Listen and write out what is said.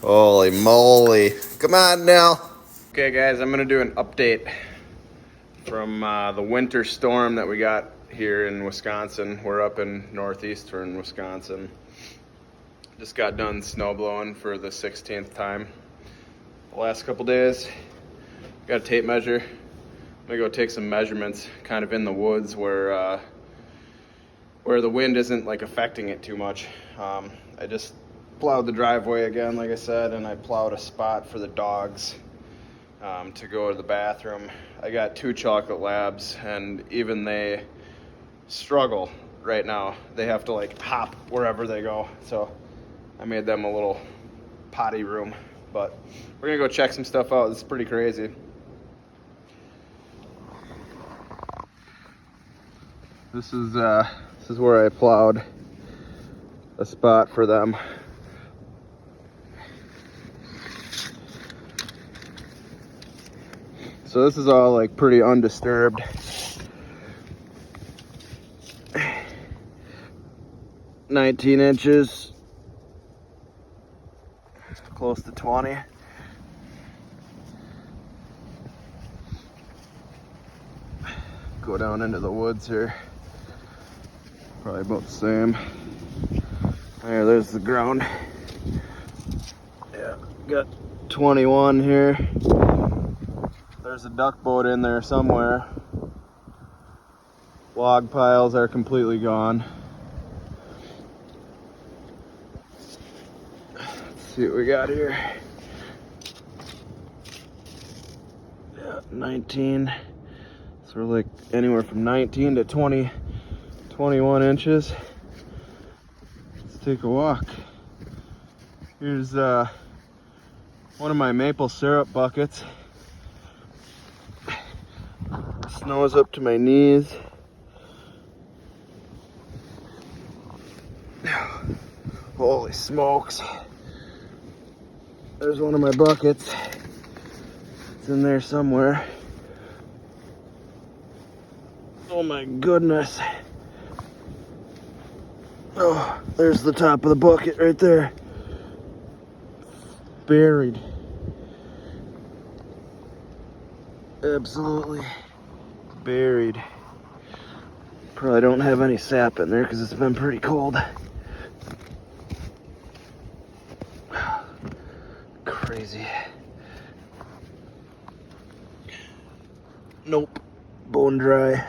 Holy moly. Come on now. Okay guys, I'm gonna do an update from the winter storm that we got here in Wisconsin. We're up in northeastern Wisconsin. Just got done snow blowing for the 16th time. The last couple days, got a tape measure. I'm gonna go take some measurements kind of in the woods where the wind isn't like affecting it too much. I just plowed the driveway again, like I said, and I plowed a spot for the dogs to go to the bathroom. I got 2 chocolate labs, and even they struggle right now. They have to like hop wherever they go. So I made them a little potty room, but we're gonna go check some stuff out. It's pretty crazy. This is where I plowed a spot for them. So this is all like pretty undisturbed. "19 inches, close to 20. Go down into the woods here. Probably about the same. There's the ground. Yeah, got 21 here. There's a duck boat in there somewhere. Log piles are completely gone. Let's see what we got here. Yeah, 19. So we're like anywhere from 19 to 20, 21 inches. Let's take a walk. Here's one of my maple syrup buckets. Snow's up to my knees. Holy smokes. There's one of my buckets. It's in there somewhere. Oh my goodness. Oh, there's the top of the bucket right there. Buried. Absolutely buried. Probably don't have any sap in there because it's been pretty cold. Crazy. Nope. Bone dry.